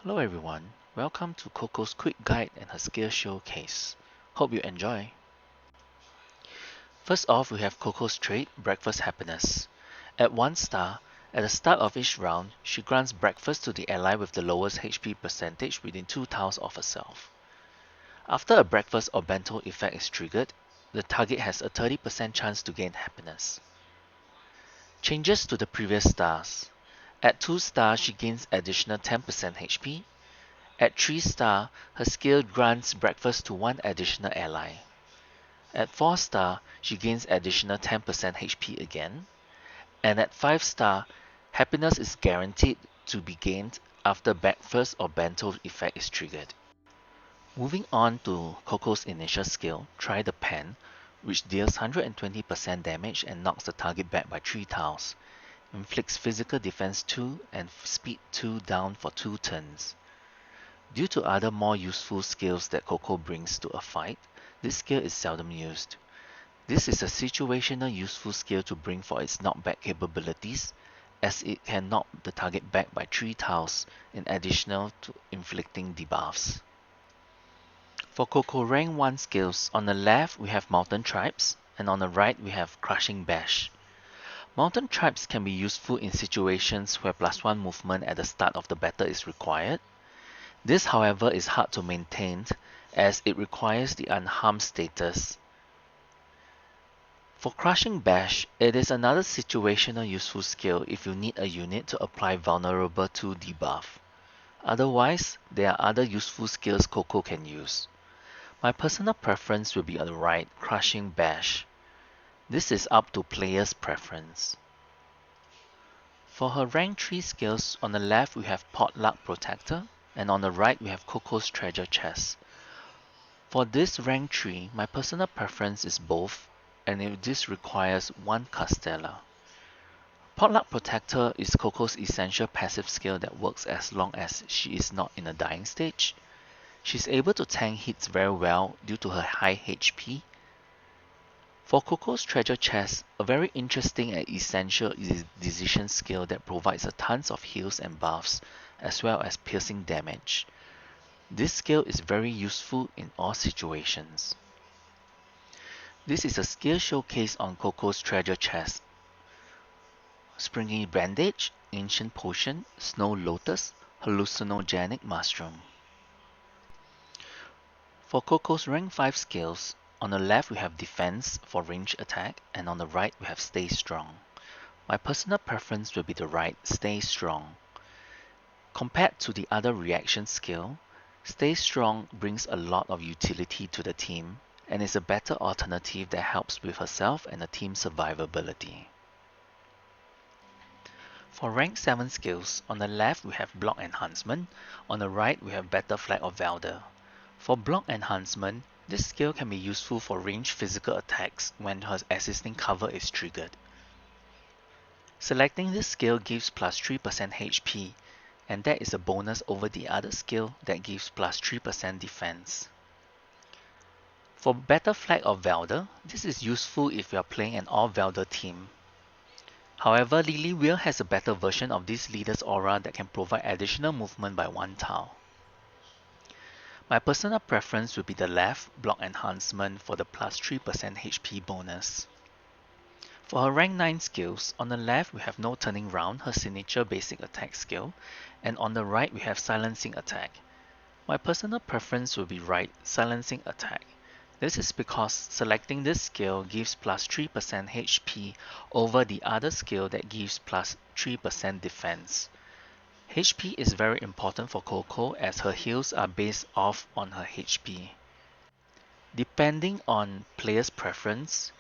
Hello everyone, welcome to Coco's quick guide and her skill showcase. Hope you enjoy. First off, we have Coco's trait, Breakfast Happiness. At 1 star, at the start of each round, she grants breakfast to the ally with the lowest HP percentage within 2 tiles of herself. After a breakfast or bento effect is triggered, the target has a 30% chance to gain happiness. Changes to the previous stars. At 2 stars, she gains additional 10% HP. At 3 star, her skill grants breakfast to one additional ally. At 4 star, she gains additional 10% HP again. And at 5 star, happiness is guaranteed to be gained after breakfast or bento effect is triggered. Moving on to Coco's initial skill, Try the Pen, which deals 120% damage and knocks the target back by 3 tiles, inflicts physical defense 2 and speed 2 down for 2 turns. Due to other more useful skills that Coco brings to a fight, this skill is seldom used. This is a situational useful skill to bring for its knockback capabilities, as it can knock the target back by 3 tiles in addition to inflicting debuffs. For Coco rank 1 skills, on the left we have Mountain Tribes, and on the right we have Crushing Bash. Mountain Tribes can be useful in situations where +1 movement at the start of the battle is required. This, however, is hard to maintain as it requires the unharmed status. For Crushing Bash, it is another situational useful skill if you need a unit to apply Vulnerable to debuff. Otherwise, there are other useful skills Coco can use. My personal preference will be on the right, Crushing Bash. This is up to player's preference. For her rank 3 skills, on the left we have Potluck Protector, and on the right we have Coco's Treasure Chest. For this rank 3, my personal preference is both, and this requires one Castella. Potluck Protector is Coco's essential passive skill that works as long as she is not in a dying stage. She's able to tank hits very well due to her high HP. For Coco's Treasure Chest, a very interesting and essential decision skill that provides a tons of heals and buffs, as well as piercing damage. This skill is very useful in all situations. This is a skill showcase on Coco's Treasure Chest. Springy Bandage, Ancient Potion, Snow Lotus, Hallucinogenic Mushroom. For Coco's rank 5 skills, on the left we have Defense for range attack, and on the right we have Stay Strong. My personal preference will be the right, Stay Strong. Compared to the other reaction skill, Stay Strong brings a lot of utility to the team and is a better alternative that helps with herself and the team's survivability. For rank 7 skills, on the left we have Block Enhancement, on the right we have Battle Flag of Valder. For Block Enhancement, this skill can be useful for ranged physical attacks when her existing cover is triggered. Selecting this skill gives plus 3% HP, and that is a bonus over the other skill that gives plus 3% defense. For Battle Flag of Valder, this is useful if you are playing an all Valder team. However, Lily Wheel has a better version of this leader's aura that can provide additional movement by 1 tile. My personal preference will be the left, Block Enhancement for the plus 3% HP bonus. For her rank 9 skills, on the left we have No Turning Round, her signature basic attack skill, and on the right we have Silencing Attack. My personal preference will be right, Silencing Attack. This is because selecting this skill gives plus 3% HP over the other skill that gives plus 3% defense. HP is very important for Coco as her heals are based off on her HP. Depending on player's preference,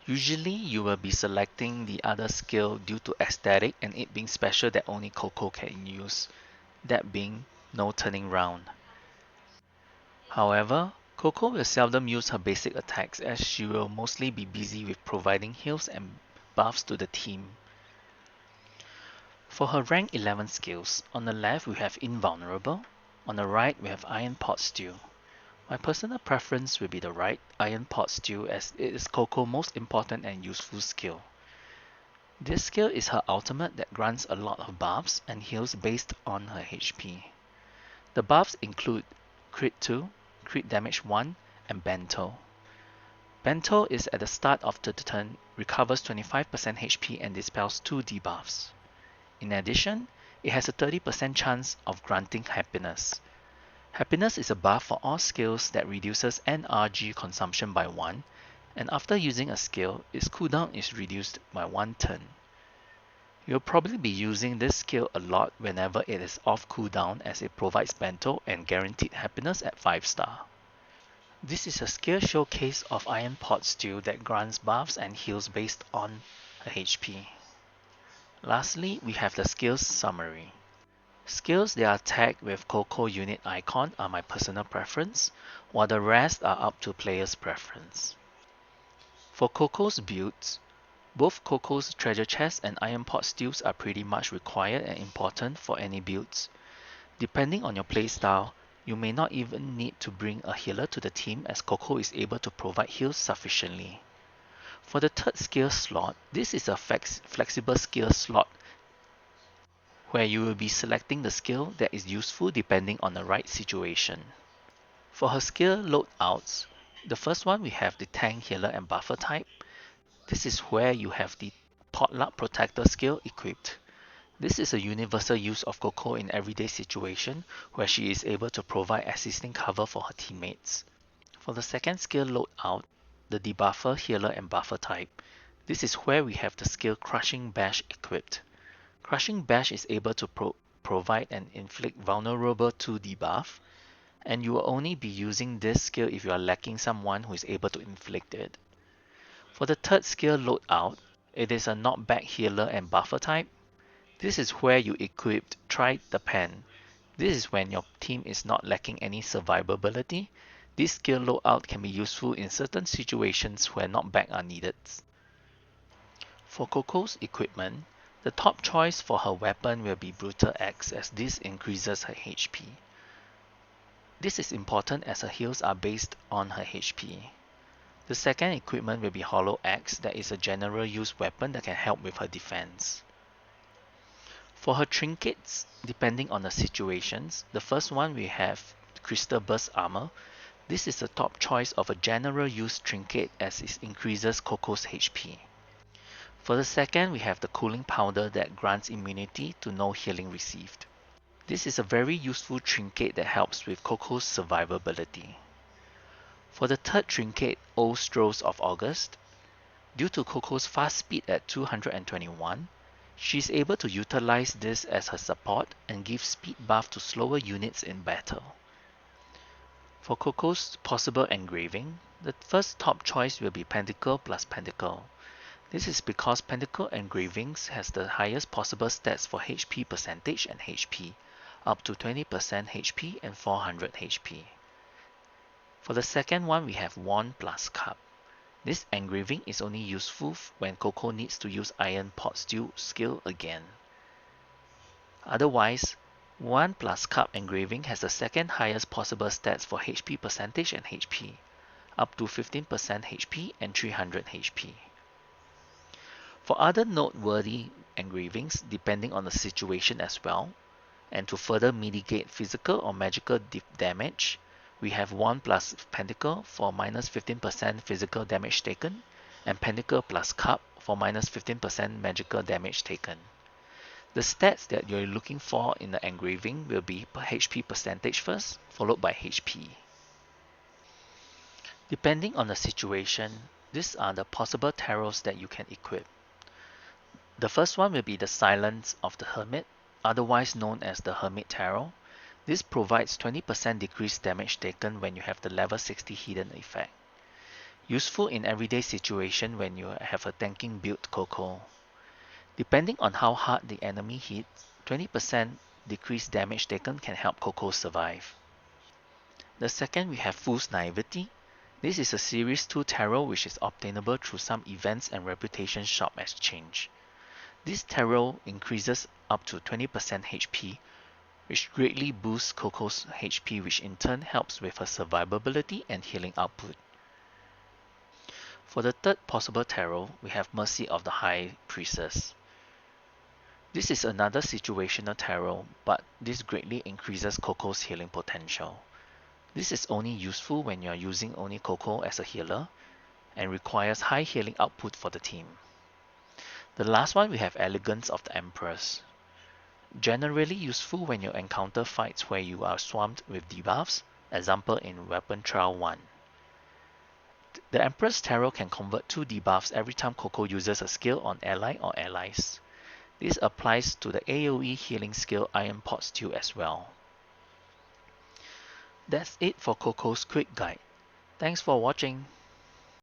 usually you will be selecting the other skill due to aesthetic and it being special that only Coco can use, that being No Turning Round. However, Coco will seldom use her basic attacks as she will mostly be busy with providing heals and buffs to the team. For her rank 11 skills, on the left we have Invulnerable, on the right we have Iron Pot Stew. My personal preference will be the right, Iron Pot Stew, as it is Coco's most important and useful skill. This skill is her ultimate that grants a lot of buffs and heals based on her HP. The buffs include Crit 2, Crit Damage 1, and Bento. Bento is at the start of the turn, recovers 25% HP and dispels 2 debuffs. In addition, it has a 30% chance of granting Happiness. Happiness is a buff for all skills that reduces NRG consumption by 1, and after using a skill, its cooldown is reduced by 1 turn. You'll probably be using this skill a lot whenever it is off cooldown, as it provides Bento and guaranteed happiness at 5 star. This is a skill showcase of Iron Pot Stew that grants buffs and heals based on her HP. Lastly, we have the skills summary. Skills that are tagged with Coco unit icon are my personal preference, while the rest are up to player's preference. For Coco's builds, both Coco's treasure chest and Iron Pot Stews are pretty much required and important for any builds. Depending on your playstyle, you may not even need to bring a healer to the team, as Coco is able to provide heals sufficiently. For the third skill slot, this is a flexible skill slot where you will be selecting the skill that is useful depending on the right situation. For her skill loadouts, the first one we have the tank, healer, and buffer type. This is where you have the Potluck Protector skill equipped. This is a universal use of Coco in everyday situation where she is able to provide assisting cover for her teammates. For the second skill loadout, the debuffer, healer, and buffer type, this is where we have the skill Crushing Bash equipped. Crushing Bash is able to provide and inflict vulnerable 2 debuff, and you will only be using this skill if you are lacking someone who is able to inflict it. For the third skill loadout, it is a knockback healer and buffer type. This is where you equipped Try the Pen. This is when your team is not lacking any survivability. This skill loadout can be useful in certain situations where knockback are needed. For Coco's equipment, the top choice for her weapon will be Brutal Axe, as this increases her HP. This is important as her heals are based on her HP. The second equipment will be Hollow Axe, that is a general use weapon that can help with her defense. For her trinkets, depending on the situations, the first one we have Crystal Burst Armor. This is the top choice of a general use trinket as it increases Coco's HP. For the second, we have the Cooling Powder that grants immunity to no healing received. This is a very useful trinket that helps with Coco's survivability. For the third trinket, Old Strolls of August, due to Coco's fast speed at 221, she is able to utilize this as her support and give speed buff to slower units in battle. For Coco's possible engraving, the first top choice will be Pentacle plus Pentacle. This is because Pentacle engravings has the highest possible stats for HP percentage and HP, up to 20% HP and 400 HP. For the second one, we have Wand plus Cup. This engraving is only useful when Coco needs to use Iron Pot Stew skill again. Otherwise, Wand plus Cup engraving has the second highest possible stats for HP percentage and HP, up to 15% HP and 300 HP. For other noteworthy engravings, depending on the situation as well, and to further mitigate physical or magical damage, we have Wand plus Pentacle for minus 15% physical damage taken, and Pentacle plus Cup for minus 15% magical damage taken. The stats that you're looking for in the engraving will be per HP percentage first, followed by HP. Depending on the situation, these are the possible tarots that you can equip. The first one will be the Silence of the Hermit, otherwise known as the Hermit Tarot. This provides 20% decreased damage taken when you have the level 60 hidden effect. Useful in everyday situation when you have a tanking build Coco. Depending on how hard the enemy hits, 20% decreased damage taken can help Coco survive. The second, we have Fool's Naivety. This is a Series 2 tarot which is obtainable through some events and reputation shop exchange. This tarot increases up to 20% HP, which greatly boosts Coco's HP, which in turn helps with her survivability and healing output. For the third possible tarot, we have Mercy of the High Priestess. This is another situational tarot, but this greatly increases Coco's healing potential. This is only useful when you are using only Coco as a healer and requires high healing output for the team. The last one we have Elegance of the Empress. Generally useful when you encounter fights where you are swamped with debuffs, example in Weapon Trial 1. The Empress Tarot can convert 2 debuffs every time Coco uses a skill on ally or allies. This applies to the AoE healing skill Iron Pot Stew as well. That's it for Coco's quick guide. Thanks for watching.